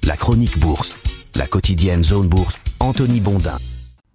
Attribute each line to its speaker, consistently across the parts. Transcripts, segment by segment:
Speaker 1: La chronique bourse, la quotidienne Zone Bourse, Anthony Bondin.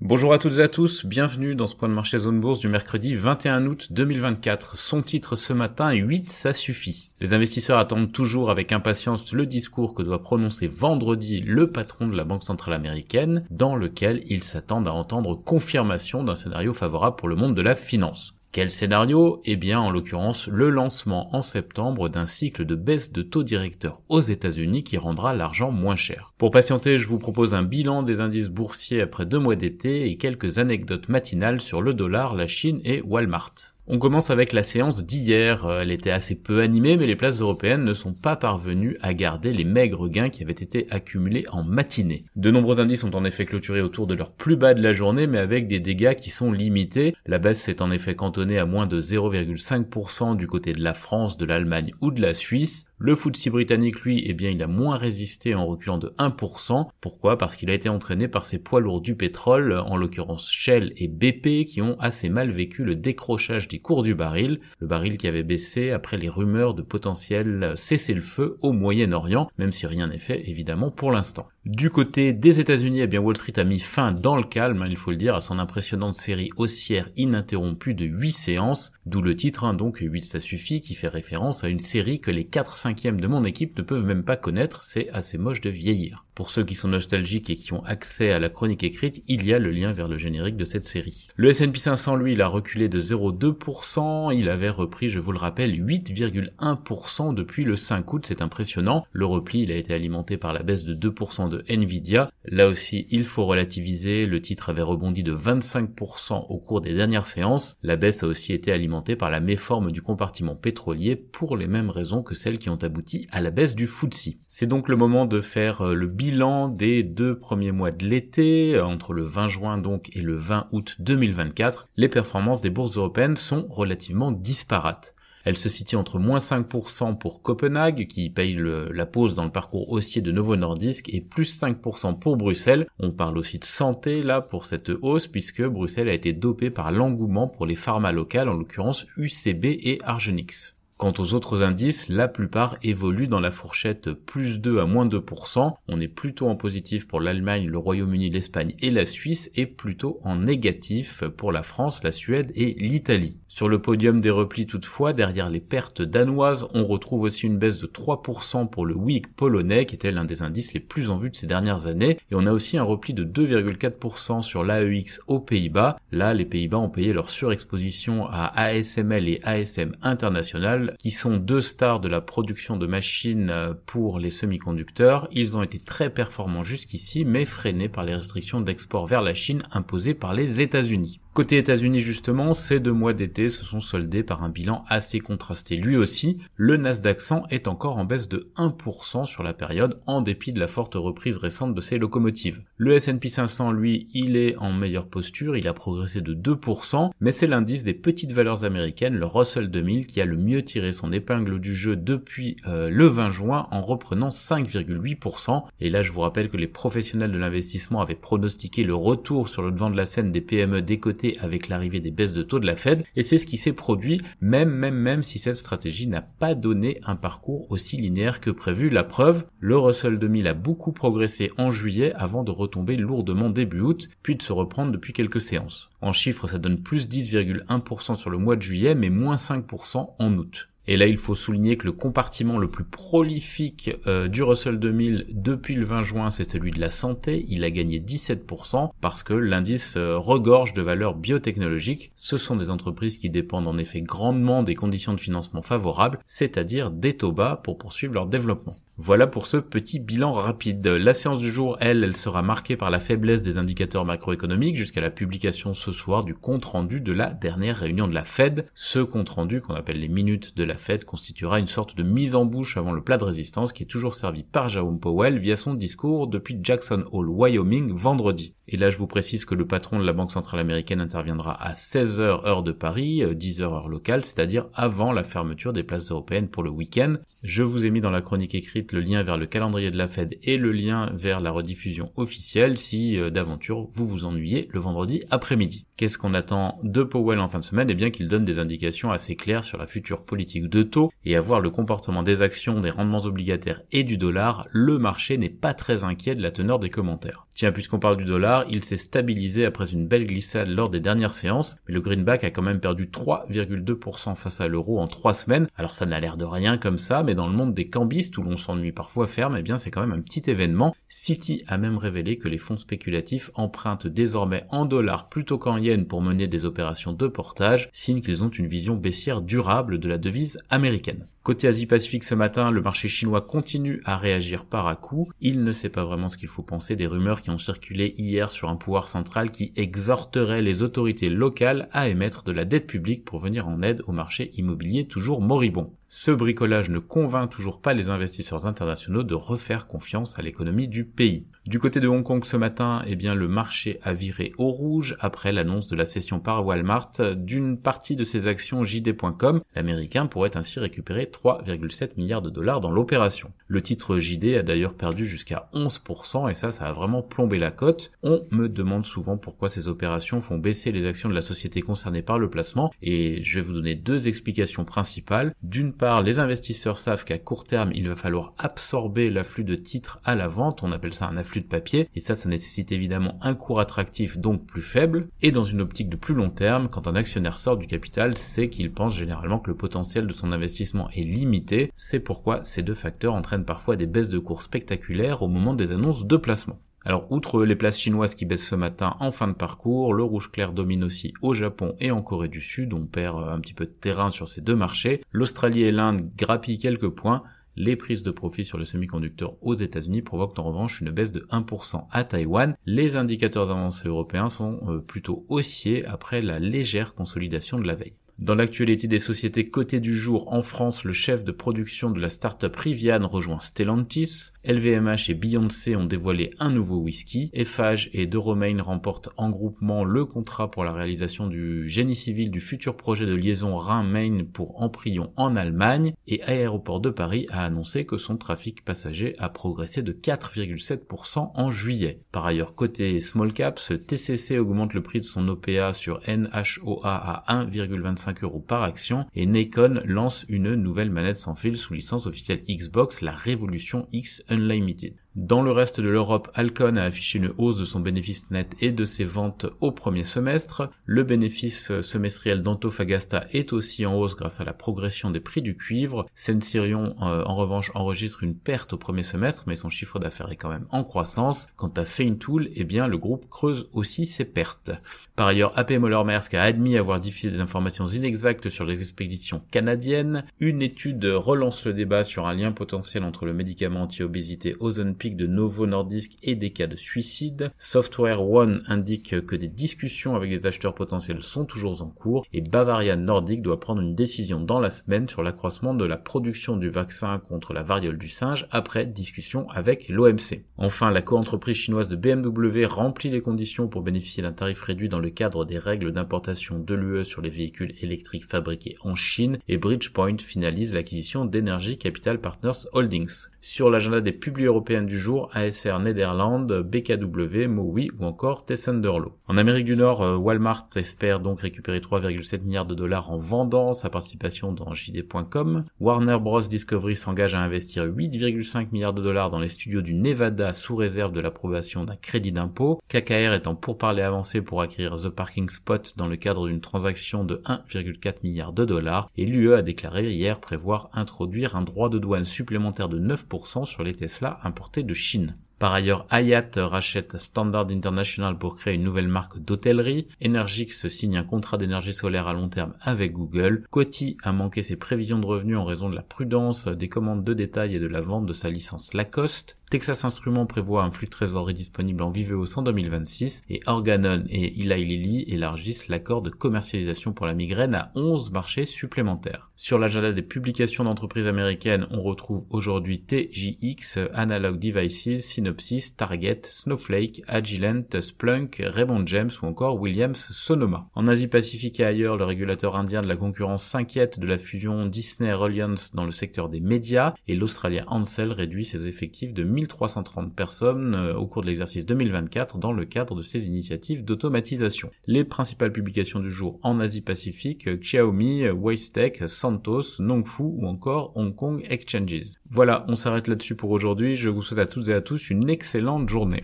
Speaker 2: Bonjour à toutes et à tous, bienvenue dans ce point de marché Zone Bourse du mercredi 21 août 2024. Son titre ce matin, 8, ça suffit. Les investisseurs attendent toujours avec impatience le discours que doit prononcer vendredi le patron de la Banque centrale américaine, dans lequel ils s'attendent à entendre confirmation d'un scénario favorable pour le monde de la finance. Quel scénario ? Eh bien, en l'occurrence, le lancement en septembre d'un cycle de baisse de taux directeurs aux États-Unis qui rendra l'argent moins cher. Pour patienter, je vous propose un bilan des indices boursiers après 2 mois d'été et quelques anecdotes matinales sur le dollar, la Chine et Walmart. On commence avec la séance d'hier. Elle était assez peu animée, mais les places européennes ne sont pas parvenues à garder les maigres gains qui avaient été accumulés en matinée. De nombreux indices ont en effet clôturé autour de leur plus bas de la journée, mais avec des dégâts qui sont limités. La baisse s'est en effet cantonnée à moins de 0,5% du côté de la France, de l'Allemagne ou de la Suisse. Le FTSE britannique, lui, eh bien, il a moins résisté en reculant de 1%. Pourquoi ? Parce qu'il a été entraîné par ces poids lourds du pétrole, en l'occurrence Shell et BP, qui ont assez mal vécu le décrochage des cours du baril. Le baril qui avait baissé après les rumeurs de potentiel cessez-le-feu au Moyen-Orient, même si rien n'est fait, évidemment, pour l'instant. Du côté des États-Unis, eh bien, Wall Street a mis fin dans le calme, il faut le dire, à son impressionnante série haussière ininterrompue de 8 séances, d'où le titre, donc 8 ça suffit, qui fait référence à une série que les 4/5 de mon équipe ne peuvent même pas connaître, c'est assez moche de vieillir. Pour ceux qui sont nostalgiques et qui ont accès à la chronique écrite, il y a le lien vers le générique de cette série. Le S&P 500, lui, il a reculé de 0,2%, il avait repris, je vous le rappelle, 8,1% depuis le 5 août, c'est impressionnant. Le repli, il a été alimenté par la baisse de 2% de Nvidia. Là aussi, il faut relativiser, le titre avait rebondi de 25% au cours des dernières séances. La baisse a aussi été alimentée par la méforme du compartiment pétrolier pour les mêmes raisons que celles qui ont abouti à la baisse du FTSE. C'est donc le moment de faire le bilan des 2 premiers mois de l'été, entre le 20 juin donc et le 20 août 2024. Les performances des bourses européennes sont relativement disparates. Elle se situe entre moins 5% pour Copenhague, qui paye la pause dans le parcours haussier de Novo Nordisk, et plus 5% pour Bruxelles. On parle aussi de santé, là, pour cette hausse, puisque Bruxelles a été dopée par l'engouement pour les pharma locales, en l'occurrence UCB et Argenix. Quant aux autres indices, la plupart évoluent dans la fourchette plus 2 à moins 2%. On est plutôt en positif pour l'Allemagne, le Royaume-Uni, l'Espagne et la Suisse, et plutôt en négatif pour la France, la Suède et l'Italie. Sur le podium des replis toutefois, derrière les pertes danoises, on retrouve aussi une baisse de 3% pour le WIG polonais, qui était l'un des indices les plus en vue de ces dernières années, et on a aussi un repli de 2,4% sur l'AEX aux Pays-Bas. Là, les Pays-Bas ont payé leur surexposition à ASML et ASM International, qui sont 2 stars de la production de machines pour les semi-conducteurs. Ils ont été très performants jusqu'ici, mais freinés par les restrictions d'export vers la Chine imposées par les États-Unis. Côté États-Unis justement, ces 2 mois d'été se sont soldés par un bilan assez contrasté lui aussi. Le Nasdaq 100 est encore en baisse de 1% sur la période, en dépit de la forte reprise récente de ses locomotives. Le S&P 500, lui, il est en meilleure posture, il a progressé de 2%, mais c'est l'indice des petites valeurs américaines, le Russell 2000, qui a le mieux tiré son épingle du jeu depuis le 20 juin en reprenant 5,8%. Et là, je vous rappelle que les professionnels de l'investissement avaient pronostiqué le retour sur le devant de la scène des PME décotées avec l'arrivée des baisses de taux de la Fed, et c'est ce qui s'est produit, même si cette stratégie n'a pas donné un parcours aussi linéaire que prévu. La preuve, le Russell 2000 a beaucoup progressé en juillet avant de retomber lourdement début août, puis de se reprendre depuis quelques séances. En chiffres, ça donne plus 10,1% sur le mois de juillet, mais moins 5% en août. Et là, il faut souligner que le compartiment le plus prolifique du Russell 2000 depuis le 20 juin, c'est celui de la santé. Il a gagné 17% parce que l'indice regorge de valeurs biotechnologiques. Ce sont des entreprises qui dépendent en effet grandement des conditions de financement favorables, c'est-à-dire des taux bas pour poursuivre leur développement. Voilà pour ce petit bilan rapide. La séance du jour, elle sera marquée par la faiblesse des indicateurs macroéconomiques jusqu'à la publication ce soir du compte-rendu de la dernière réunion de la Fed. Ce compte-rendu, qu'on appelle les minutes de la Fed, constituera une sorte de mise en bouche avant le plat de résistance qui est toujours servi par Jerome Powell via son discours depuis Jackson Hole, Wyoming, vendredi. Et là, je vous précise que le patron de la Banque centrale américaine interviendra à 16h heure de Paris, 10h heure locale, c'est-à-dire avant la fermeture des places européennes pour le week-end. Je vous ai mis dans la chronique écrite le lien vers le calendrier de la Fed et le lien vers la rediffusion officielle si d'aventure vous vous ennuyez le vendredi après-midi. Qu'est-ce qu'on attend de Powell en fin de semaine? Eh bien qu'il donne des indications assez claires sur la future politique de taux, et à voir le comportement des actions, des rendements obligataires et du dollar, le marché n'est pas très inquiet de la teneur des commentaires. Tiens, puisqu'on parle du dollar, il s'est stabilisé après une belle glissade lors des dernières séances, mais le greenback a quand même perdu 3,2% face à l'euro en 3 semaines. Alors ça n'a l'air de rien comme ça, mais dans le monde des cambistes où l'on s'ennuie parfois ferme, eh bien c'est quand même un petit événement. Citi a même révélé que les fonds spéculatifs empruntent désormais en dollars plutôt qu'en yens pour mener des opérations de portage, signe qu'ils ont une vision baissière durable de la devise américaine. Côté Asie-Pacifique ce matin, le marché chinois continue à réagir par à-coups. Il ne sait pas vraiment ce qu'il faut penser des rumeurs qui ont circulé hier sur un pouvoir central qui exhorterait les autorités locales à émettre de la dette publique pour venir en aide au marché immobilier toujours moribond. Ce bricolage ne convainc toujours pas les investisseurs internationaux de refaire confiance à l'économie du pays. Du côté de Hong Kong ce matin, eh bien le marché a viré au rouge après l'annonce de la cession par Walmart d'une partie de ses actions JD.com. L'américain pourrait ainsi récupérer 3,7 milliards de dollars dans l'opération. Le titre JD a d'ailleurs perdu jusqu'à 11% et ça a vraiment plombé la cote. On me demande souvent pourquoi ces opérations font baisser les actions de la société concernée par le placement et je vais vous donner 2 explications principales. D'une part, les investisseurs savent qu'à court terme, il va falloir absorber l'afflux de titres à la vente, on appelle ça un afflux de papier, et ça nécessite évidemment un cours attractif donc plus faible, et dans une optique de plus long terme, quand un actionnaire sort du capital, c'est qu'il pense généralement que le potentiel de son investissement est limité, c'est pourquoi ces 2 facteurs entraînent parfois des baisses de cours spectaculaires au moment des annonces de placement. Alors, outre les places chinoises qui baissent ce matin en fin de parcours, le rouge clair domine aussi au Japon et en Corée du Sud, on perd un petit peu de terrain sur ces 2 marchés. L'Australie et l'Inde grappillent quelques points. Les prises de profit sur les semi-conducteurs aux États-Unis provoquent en revanche une baisse de 1% à Taïwan. Les indicateurs avancés européens sont plutôt haussiers après la légère consolidation de la veille. Dans l'actualité des sociétés cotées du jour en France, le chef de production de la start-up Rivian rejoint Stellantis, LVMH et Beyoncé ont dévoilé un nouveau whisky, Eiffage et Euromain remportent en groupement le contrat pour la réalisation du génie civil du futur projet de liaison Rhin-Main pour Amprion en Allemagne, et Aéroport de Paris a annoncé que son trafic passager a progressé de 4,7% en juillet. Par ailleurs, côté small caps, TCC augmente le prix de son OPA sur NHOA à 1,25 € par action et Nikon lance une nouvelle manette sans fil sous licence officielle Xbox, la Revolution X Unlimited. Dans le reste de l'Europe, Alcon a affiché une hausse de son bénéfice net et de ses ventes au premier semestre. Le bénéfice semestriel d'Antofagasta est aussi en hausse grâce à la progression des prix du cuivre. Sensirion, en revanche, enregistre une perte au premier semestre, mais son chiffre d'affaires est quand même en croissance. Quant à Feintool, eh bien, le groupe creuse aussi ses pertes. Par ailleurs, AP Moller Maersk a admis avoir diffusé des informations inexactes sur les expéditions canadiennes. Une étude relance le débat sur un lien potentiel entre le médicament anti-obésité Ozempic de Novo Nordisk et des cas de suicide. Software One indique que des discussions avec des acheteurs potentiels sont toujours en cours et Bavarian Nordic doit prendre une décision dans la semaine sur l'accroissement de la production du vaccin contre la variole du singe après discussion avec l'OMC. Enfin, la coentreprise chinoise de BMW remplit les conditions pour bénéficier d'un tarif réduit dans le cadre des règles d'importation de l'UE sur les véhicules électriques fabriqués en Chine et Bridgepoint finalise l'acquisition d'Energy Capital Partners Holdings. Sur l'agenda des publis européennes du jour, ASR Nederland, BKW, Mowi ou encore Tessenderlo. En Amérique du Nord, Walmart espère donc récupérer 3,7 milliards de dollars en vendant sa participation dans JD.com. Warner Bros. Discovery s'engage à investir 8,5 milliards de dollars dans les studios du Nevada sous réserve de l'approbation d'un crédit d'impôt. KKR est en pourparlers avancés pour acquérir The Parking Spot dans le cadre d'une transaction de 1,4 milliard de dollars et l'UE a déclaré hier prévoir introduire un droit de douane supplémentaire de 9% sur les Tesla importés de Chine. Par ailleurs, Hyatt rachète Standard International pour créer une nouvelle marque d'hôtellerie. Energix signe un contrat d'énergie solaire à long terme avec Google. Coty a manqué ses prévisions de revenus en raison de la prudence des commandes de détail et de la vente de sa licence Lacoste. Texas Instruments prévoit un flux de trésorerie disponible en Viveos en 2026 et Organon et Eli Lilly élargissent l'accord de commercialisation pour la migraine à 11 marchés supplémentaires. Sur l'agenda des publications d'entreprises américaines, on retrouve aujourd'hui TJX, Analog Devices, Synopsys, Target, Snowflake, Agilent, Splunk, Raymond James ou encore Williams-Sonoma. En Asie-Pacifique et ailleurs, le régulateur indien de la concurrence s'inquiète de la fusion Disney-Reliance dans le secteur des médias et l'Australien Ansell réduit ses effectifs de 1330 personnes au cours de l'exercice 2024 dans le cadre de ses initiatives d'automatisation. Les principales publications du jour en Asie-Pacifique, Xiaomi, Wavestech, Santos, Nongfu ou encore Hong Kong Exchanges. Voilà, on s'arrête là-dessus pour aujourd'hui. Je vous souhaite à toutes et à tous une excellente journée.